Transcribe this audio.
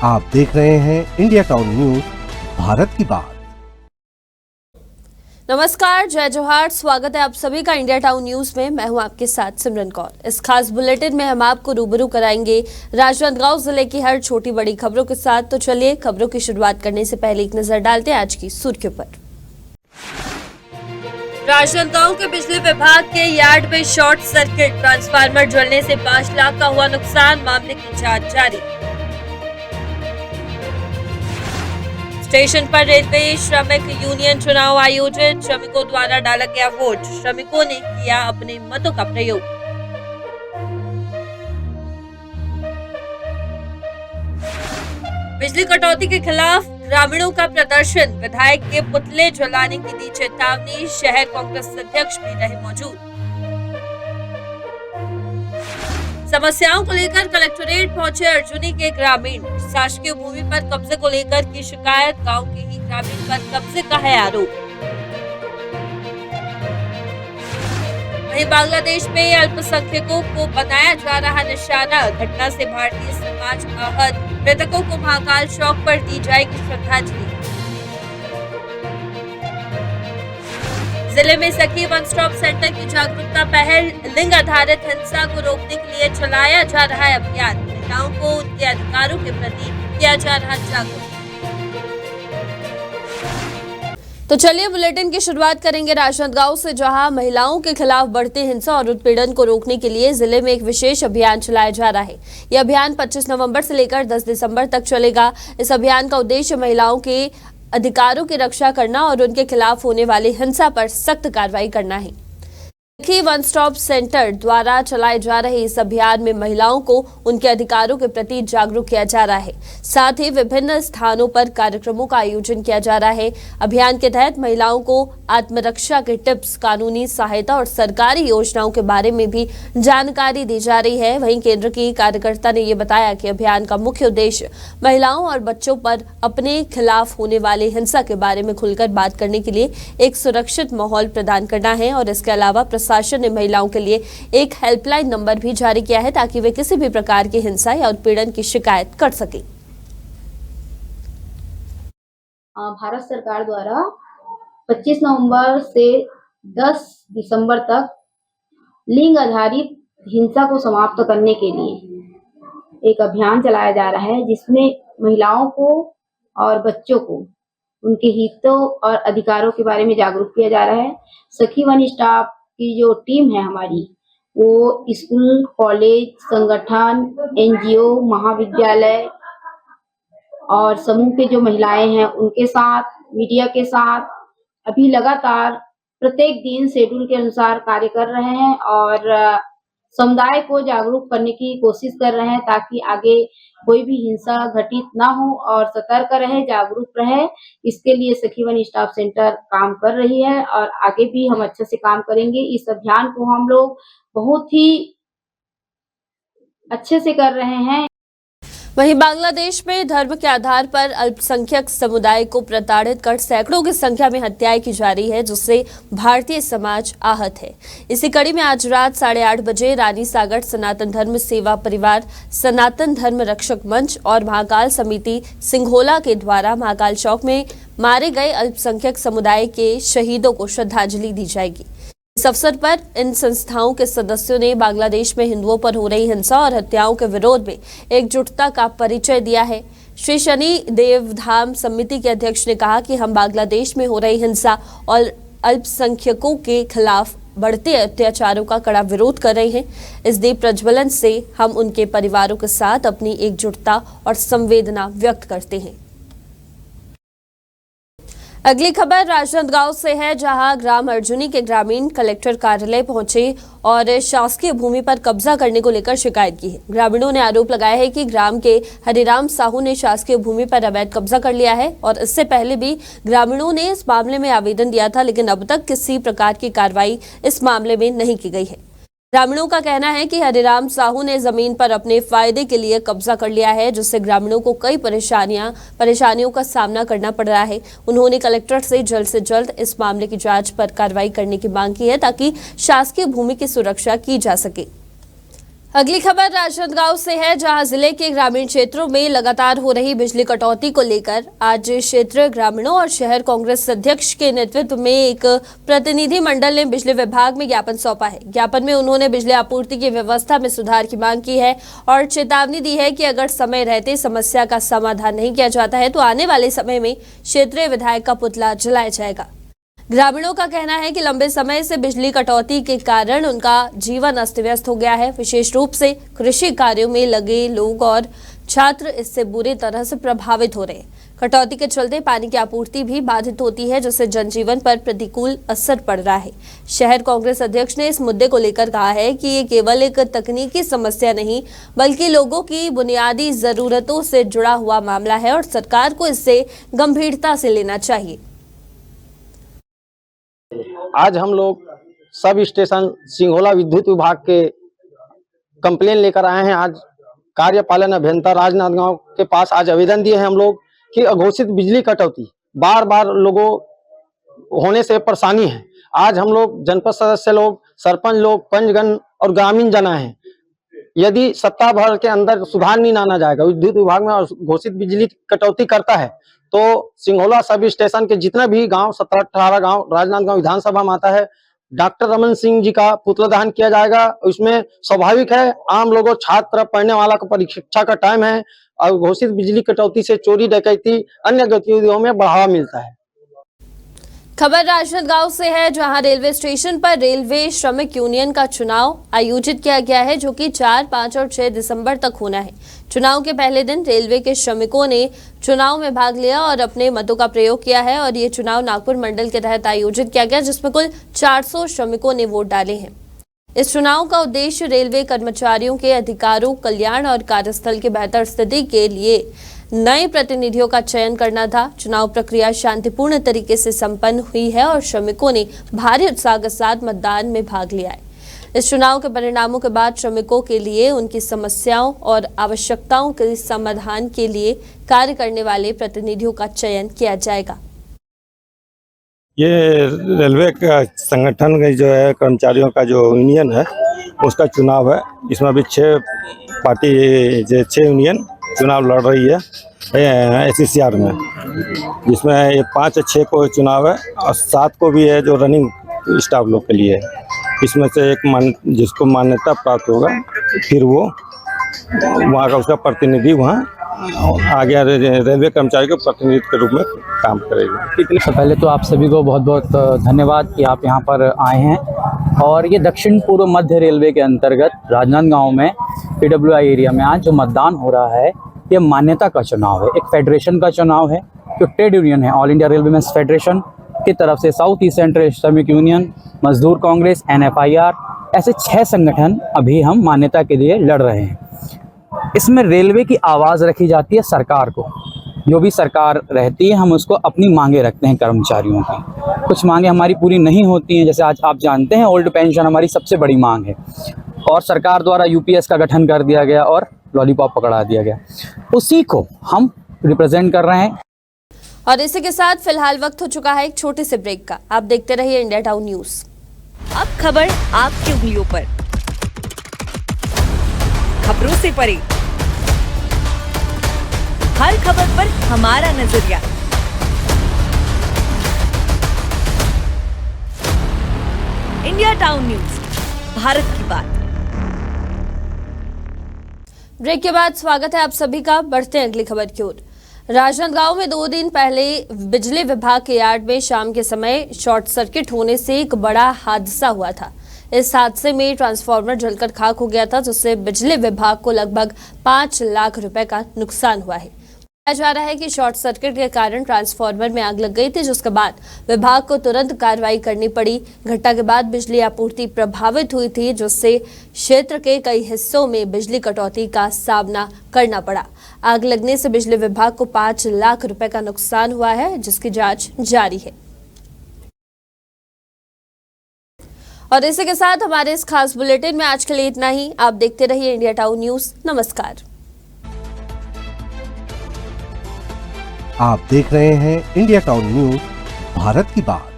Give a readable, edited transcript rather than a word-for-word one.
आप देख रहे हैं इंडिया टाउन न्यूज, भारत की बात। नमस्कार, जय जोहार। स्वागत है आप सभी का इंडिया टाउन न्यूज में। मैं हूं आपके साथ सिमरन कौर। इस खास बुलेटिन में हम आपको रूबरू कराएंगे राजनांदगांव जिले की हर छोटी बड़ी खबरों के साथ। तो चलिए खबरों की शुरुआत करने से पहले एक नजर डालते हैं आज की सुर्खियों पर। राजनांदगांव के बिजली विभाग के यार्ड में शॉर्ट सर्किट, ट्रांसफार्मर जलने से 5 लाख का हुआ नुकसान, मामले की जांच जारी। स्टेशन पर रेलवे श्रमिक यूनियन चुनाव आयोजित, श्रमिकों द्वारा डाला गया वोट, श्रमिकों ने किया अपने मतों का प्रयोग। बिजली कटौती के खिलाफ ग्रामीणों का प्रदर्शन, विधायक के पुतले जलाने की दी चेतावनी, शहर कांग्रेस अध्यक्ष भी रहे मौजूद। समस्याओं को लेकर कलेक्टोरेट पहुंचे अर्जुनी के ग्रामीण, शासकीय भूमि पर कब्जे को लेकर की शिकायत, गांव के ही ग्रामीण पर कब्जे का है आरोप। वहीं बांग्लादेश में अल्पसंख्यकों को बनाया जा रहा निशाना, घटना से भारतीय समाज आहत, मृतकों को महाकाल चौक पर दी जाएगी श्रद्धांजलि। जिले में सखी वन स्टॉप सेंटर की जागरूकता पहल, लिंग आधारित हिंसा को रोकने के लिए चलाया जा रहा है अभियान, महिलाओं को उनके अधिकारों के प्रति किया जा रहा जागरूक। तो चलिए बुलेटिन की शुरुआत करेंगे राजनांदगांव से, जहां महिलाओं के खिलाफ बढ़ते हिंसा और उत्पीड़न को रोकने के लिए जिले में एक विशेष अभियान चलाया जा रहा है। यह अभियान 25 नवंबर से लेकर 10 दिसंबर तक चलेगा। इस अभियान का उद्देश्य महिलाओं के अधिकारों की रक्षा करना और उनके खिलाफ होने वाली हिंसा पर सख्त कार्रवाई करना है। सखी वन स्टॉप सेंटर द्वारा चलाए जा रहे इस अभियान में महिलाओं को उनके अधिकारों के प्रति जागरूक किया जा रहा है। साथ ही विभिन्न स्थानों पर कार्यक्रमों का आयोजन किया जा रहा है। अभियान के तहत महिलाओं को आत्मरक्षा के टिप्स, कानूनी सहायता और सरकारी योजनाओं के बारे में भी जानकारी दी जा रही है। वहीं केंद्र की कार्यकर्ता ने ये बताया कि अभियान का मुख्य उद्देश्य महिलाओं और बच्चों पर अपने खिलाफ होने वाले हिंसा के बारे में खुलकर बात करने के लिए एक सुरक्षित माहौल प्रदान करना है। और इसके अलावा प्रशासन ने महिलाओं के लिए एक हेल्पलाइन नंबर भी जारी किया है ताकि वे किसी भी प्रकार की हिंसा या उत्पीड़न की शिकायत कर सके। भारत सरकार द्वारा 25 नवंबर से 10 दिसंबर तक लिंग आधारित हिंसा को समाप्त करने के लिए एक अभियान चलाया जा रहा है, जिसमें महिलाओं को और बच्चों को उनके हितों और अधिकारों के बारे में जागरूक किया जा रहा है। सखी वन स्टॉप की जो टीम है हमारी, वो स्कूल, कॉलेज, संगठन, एनजीओ, महाविद्यालय और समूह के जो महिलाएं हैं उनके साथ, मीडिया के साथ अभी लगातार प्रत्येक दिन शेड्यूल के अनुसार कार्य कर रहे हैं और समुदाय को जागरूक करने की कोशिश कर रहे हैं ताकि आगे कोई भी हिंसा घटित ना हो और सतर्क रहे, जागरूक रहे। इसके लिए सखी वन स्टॉप सेंटर काम कर रही है और आगे भी हम अच्छे से काम करेंगे। इस अभियान को हम लोग बहुत ही अच्छे से कर रहे हैं। वहीं बांग्लादेश में धर्म के आधार पर अल्पसंख्यक समुदाय को प्रताड़ित कर सैकड़ों की संख्या में हत्याएं की जा रही है, जिससे भारतीय समाज आहत है। इसी कड़ी में आज रात 8:30 बजे रानी सागर सनातन धर्म सेवा परिवार, सनातन धर्म रक्षक मंच और महाकाल समिति सिंघोला के द्वारा महाकाल चौक में मारे गए अल्पसंख्यक समुदाय के शहीदों को श्रद्धांजलि दी जाएगी। इस अवसर पर इन संस्थाओं के सदस्यों ने बांग्लादेश में हिंदुओं पर हो रही हिंसा और हत्याओं के विरोध में एकजुटता का परिचय दिया है। श्री शनि देव धाम समिति के अध्यक्ष ने कहा कि हम बांग्लादेश में हो रही हिंसा और अल्पसंख्यकों के खिलाफ बढ़ते अत्याचारों का कड़ा विरोध कर रहे हैं। इस दीप प्रज्वलन से हम उनके परिवारों के साथ अपनी एकजुटता और संवेदना व्यक्त करते हैं। अगली खबर राजनांदगांव से है, जहां ग्राम अर्जुनी के ग्रामीण कलेक्टर कार्यालय पहुंचे और शासकीय भूमि पर कब्जा करने को लेकर शिकायत की है। ग्रामीणों ने आरोप लगाया है कि ग्राम के हरिराम साहू ने शासकीय भूमि पर अवैध कब्जा कर लिया है और इससे पहले भी ग्रामीणों ने इस मामले में आवेदन दिया था, लेकिन अब तक किसी प्रकार की कार्रवाई इस मामले में नहीं की गई है। ग्रामीणों का कहना है कि हरिराम साहू ने जमीन पर अपने फायदे के लिए कब्जा कर लिया है, जिससे ग्रामीणों को कई परेशानियों का सामना करना पड़ रहा है। उन्होंने कलेक्टर से जल्द इस मामले की जांच पर कार्रवाई करने की मांग की है ताकि शासकीय भूमि की सुरक्षा की जा सके। अगली खबर राजनांदगांव से है, जहां जिले के ग्रामीण क्षेत्रों में लगातार हो रही बिजली कटौती को लेकर आज क्षेत्रीय ग्रामीणों और शहर कांग्रेस अध्यक्ष के नेतृत्व में एक प्रतिनिधि मंडल ने बिजली विभाग में ज्ञापन सौंपा है। ज्ञापन में उन्होंने बिजली आपूर्ति की व्यवस्था में सुधार की मांग की है और चेतावनी दी है कि अगर समय रहते समस्या का समाधान नहीं किया जाता है तो आने वाले समय में क्षेत्रीय विधायक का पुतला जलाया जाएगा। ग्रामीणों का कहना है कि लंबे समय से बिजली कटौती के कारण उनका जीवन अस्त व्यस्त हो गया है। विशेष रूप से कृषि कार्यों में लगे लोग और छात्र इससे बुरी तरह से प्रभावित हो रहे हैं। कटौती के चलते पानी की आपूर्ति भी बाधित होती है, जिससे जनजीवन पर प्रतिकूल असर पड़ रहा है। शहर कांग्रेस अध्यक्ष ने इस मुद्दे को लेकर कहा है कि ये केवल एक तकनीकी समस्या नहीं बल्कि लोगों की बुनियादी जरूरतों से जुड़ा हुआ मामला है और सरकार को इससे गंभीरता से लेना चाहिए। आज हम लोग सब स्टेशन सिंघोला विद्युत विभाग के कंप्लेन लेकर आए हैं। आज कार्यपालन अभियंता राजनांदगांव के पास आज आवेदन दिए हैं हम लोग कि अघोषित बिजली कटौती बार बार लोगों होने से परेशानी है। आज हम लोग जनपद सदस्य लोग, सरपंच लोग, पंचगण और ग्रामीण जना हैं। यदि सप्ताह भर के अंदर सुधार नहीं लाना जाएगा, विद्युत विभाग में घोषित बिजली कटौती करता है तो सिंघोला सब स्टेशन के जितना भी गांव 17-18 गांव राजनांदगांव विधानसभा में आता है, डॉक्टर रमन सिंह जी का पुतला दहन किया जाएगा। उसमें स्वाभाविक है आम लोगों, छात्र, पढ़ने वाला का परीक्षा का टाइम है और घोषित बिजली कटौती से चोरी, डकैती, अन्य गतिविधियों में बढ़ावा मिलता है। खबर राजनांदगांव से है, जहां रेलवे स्टेशन पर रेलवे श्रमिक यूनियन का चुनाव आयोजित किया गया है, जो कि 4, 5 और 6 दिसंबर तक होना है। चुनाव के पहले दिन रेलवे के श्रमिकों ने चुनाव में भाग लिया और अपने मतों का प्रयोग किया है और ये चुनाव नागपुर मंडल के तहत आयोजित किया गया, जिसमें कुल 400 श्रमिकों ने वोट डाले हैं। इस चुनाव का उद्देश्य रेलवे कर्मचारियों के अधिकारों, कल्याण और कार्यस्थल की बेहतर स्थिति के लिए नए प्रतिनिधियों का चयन करना था। चुनाव प्रक्रिया शांतिपूर्ण तरीके से संपन्न हुई है और श्रमिकों ने भारी उत्साह के साथ मतदान में भाग लिया है। इस चुनाव के परिणामों के बाद श्रमिकों के लिए उनकी समस्याओं और आवश्यकताओं के समाधान के लिए कार्य करने वाले प्रतिनिधियों का चयन किया जाएगा। ये रेलवे का संगठन जो है, कर्मचारियों का जो यूनियन है उसका चुनाव है। इसमें अभी 6 पार्टी, 6 यूनियन चुनाव लड़ रही है SCCR में, जिसमें ये 5 या 6 को चुनाव है और 7 को भी है जो रनिंग स्टाफ लोग के लिए है। इसमें से एक जिसको मान्यता प्राप्त होगा फिर वो वहाँ का उसका प्रतिनिधि वहाँ आगे रेलवे कर्मचारी के प्रतिनिधि के रूप में काम करेगा। सबसे पहले तो आप सभी को बहुत बहुत धन्यवाद कि आप यहाँ पर आए हैं। और ये दक्षिण पूर्व मध्य रेलवे के अंतर्गत राजनांदगांव में PWI एरिया में आज जो मतदान हो रहा है ये मान्यता का चुनाव है, एक फेडरेशन का चुनाव है। जो ट्रेड यूनियन है, all India railway men's federation की तरफ से साउथ ईस्ट सेंट्रल श्रमिक यूनियन, मजदूर कांग्रेस, NFIR, ऐसे 6 संगठन अभी हम मान्यता के लिए लड़ रहे हैं। इसमें रेलवे की आवाज़ रखी जाती है सरकार को। जो भी सरकार रहती है हम उसको अपनी मांगे रखते हैं कर्मचारियों की। कुछ मांगे हमारी पूरी नहीं होती हैं, जैसे आज आप जानते हैं ओल्ड पेंशन हमारी सबसे बड़ी मांग है और सरकार द्वारा UPS का गठन कर दिया गया और लॉलीपॉप पकड़ा दिया गया, उसी को हम रिप्रेजेंट कर रहे हैं। और इसी के साथ फिलहाल वक्त हो चुका है एक छोटे से ब्रेक का। आप देखते रहिए इंडिया टाउन न्यूज। अब खबर आपकी उंगलियों पर, खबरों से परे, हर खबर पर हमारा नजरिया। इंडिया टाउन न्यूज, भारत की बात। ब्रेक के बाद स्वागत है आप सभी का। बढ़ते हैं अगली खबर की ओर। राजनांदगांव में 2 दिन पहले बिजली विभाग के यार्ड में शाम के समय शॉर्ट सर्किट होने से एक बड़ा हादसा हुआ था। इस हादसे में ट्रांसफार्मर जलकर खाक हो गया था, जिससे बिजली विभाग को लगभग 5 लाख रुपए का नुकसान हुआ है। बताया जा रहा है कि शॉर्ट सर्किट के कारण ट्रांसफार्मर में आग लग गई थी, जिसके बाद विभाग को तुरंत कार्रवाई करनी पड़ी। घटना के बाद बिजली आपूर्ति प्रभावित हुई थी, जिससे क्षेत्र के कई हिस्सों में बिजली कटौती का सामना करना पड़ा। आग लगने से बिजली विभाग को 5 लाख रुपए का नुकसान हुआ है, जिसकी जांच जारी है। और इसी के साथ हमारे इस खास बुलेटिन में आज के लिए इतना ही। आप देखते रहिए इंडिया टाउन न्यूज। नमस्कार। आप देख रहे हैं इंडिया टाउन न्यूज, भारत की बात।